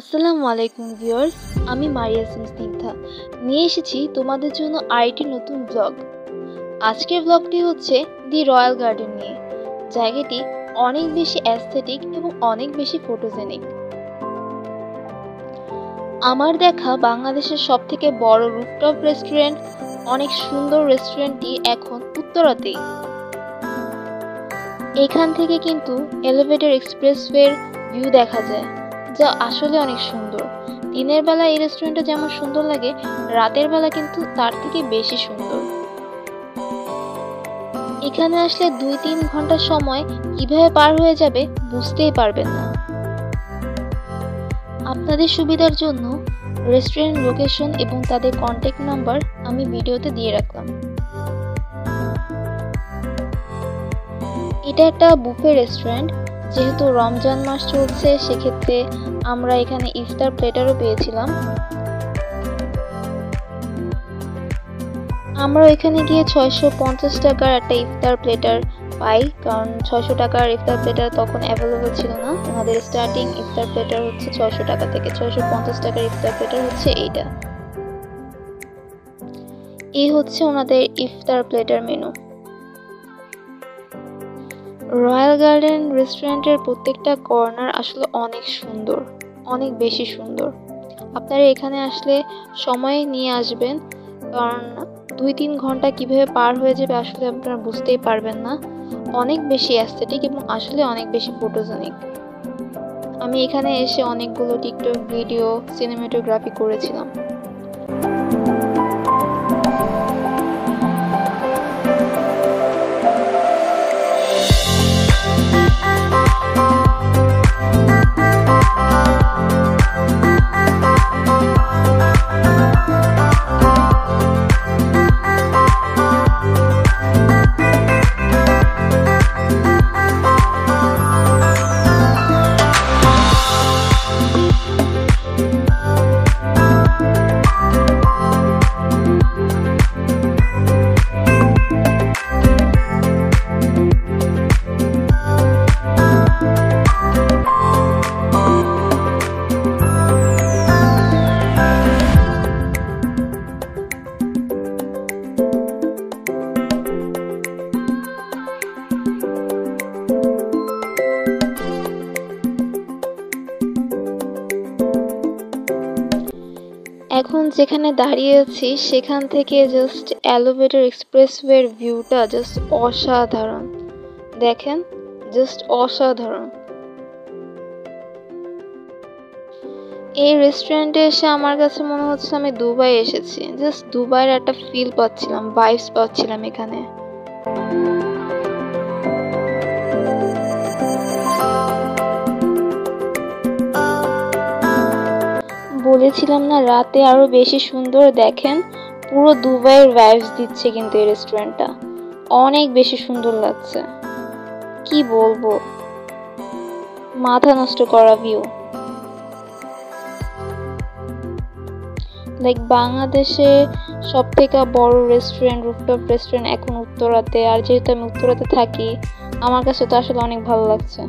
আসসালামু আলাইকুম ভিউয়ার্স, আমি মারিয়া স্নিগ্ধা নিয়ে এসেছি তোমাদের জন্য আরেকটি নতুন ব্লগ। আজকের ব্লগটি হচ্ছে দি রয়্যাল গার্ডেন নিয়ে। জায়গাটি অনেক বেশি অ্যাস্থেটিক এবং অনেক বেশি ফটোজেনিক। আমার দেখা বাংলাদেশের সবথেকে বড় রুফটপ রেস্টুরেন্ট, অনেক সুন্দর রেস্টুরেন্টটি এখন উত্তরাতেই। এখান থেকে কিন্তু এলিভেটেড এক্সপ্রেসওয়ের ভিউ দেখা যায়, যা আসলে অনেক সুন্দর। দিনের বেলা এই রেস্টুরেন্টটা যেমন সুন্দর লাগে, রাতের বেলা কিন্তু তার থেকে বেশি সুন্দর। এখানে আসলে 2-3 ঘন্টা সময় কিভাবে পার হয়ে যাবে বুঝতেই পারবেন না। আপনাদের সুবিধার জন্য রেস্টুরেন্ট লোকেশন এবং তাদের কন্ট্যাক্ট নাম্বার আমি ভিডিওতে দিয়ে রাখলাম। এটা একটা বুফে রেস্টুরেন্ট। যেহেতু রমজান মাস চলছে, সেক্ষেত্রে আমরা এখানে ইফতার প্লেটারও পেয়েছিলাম। আমরা এখানে গিয়ে 650 টাকার একটা ইফতার প্লেটার পাই, কারণ 600 টাকার ইফতার প্লেটার তখন অ্যাভেলেবল ছিল না। আমাদের স্টার্টিং ইফতার প্লেটার হচ্ছে 600 টাকা থেকে। 650 টাকার ইফতার প্লেটার হচ্ছে এইটা। এই হচ্ছে ওনাদের ইফতার প্লেটার মেনু। রয়্যাল গার্ডেন রেস্টুরেন্টের প্রত্যেকটা কর্নার আসলে অনেক সুন্দর, অনেক বেশি সুন্দর। আপনারা এখানে আসলে সময় নিয়ে আসবেন, কারণ 2-3 ঘন্টা কিভাবে পার হয়ে যাবে আসলে আপনারা বুঝতেই পারবেন না। অনেক বেশি অ্যাস্থেটিক এবং আসলে অনেক বেশি ফটোজেনিক। আমি এখানে এসে অনেকগুলো টিকটক ভিডিও, সিনেমাটোগ্রাফি করেছিলাম। এখন যেখানে দাঁড়িয়ে আছি সেখান থেকে জাস্ট এলিভেটেড এক্সপ্রেসওয়ের ভিউটা জাস্ট অসাধারণ। দেখেন, জাস্ট অসাধারণ। এই রেস্টুরেন্টে এসে আমার কাছে মনে হচ্ছে আমি দুবাই এসেছি। জাস্ট দুবাইয়ের একটা ফিল পাচ্ছিলাম, ভাইবস পাচ্ছিলাম এখানে। বলেছিলাম না রাতে আরো বেশি সুন্দর। দেখেন, পুরো দুবাইয়ের ভাইবস দিচ্ছে কিন্তু এই রেস্টুরেন্টটা। অনেক বেশি সুন্দর লাগছে, কি বলবো, মাথা নষ্ট করা ভিউ। লাইক বাংলাদেশে সব থেকে বড় রেস্টুরেন্ট, রুফটপ রেস্টুরেন্ট এখন উত্তরাতে। আর যেহেতু আমি উত্তরাতে থাকি, আমার কাছে তো আসলে অনেক ভালো লাগছে।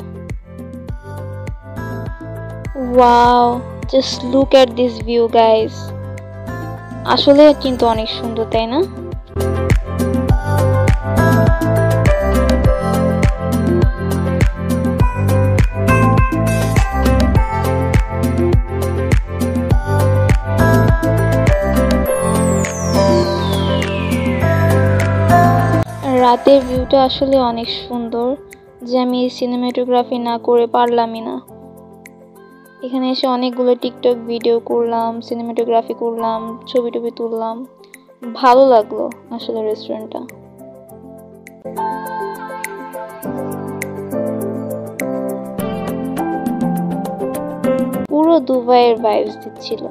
Wow, just look at this view guys. আসলে কিন্তু অনেক সুন্দর, তাই না? রাতের ভিউটা আসলে অনেক সুন্দর, যে আমি সিনেমাটোগ্রাফি না করে পারলামই না। এখানে এসে অনেকগুলো টিকটক ভিডিও করলাম, সিনেমাটোগ্রাফি করলাম, ছবি টবি তুললাম। ভালো লাগলো আসলে রেস্টুরেন্টটা। পুরো দুবাইয়ের ভাইবস দিচ্ছিল।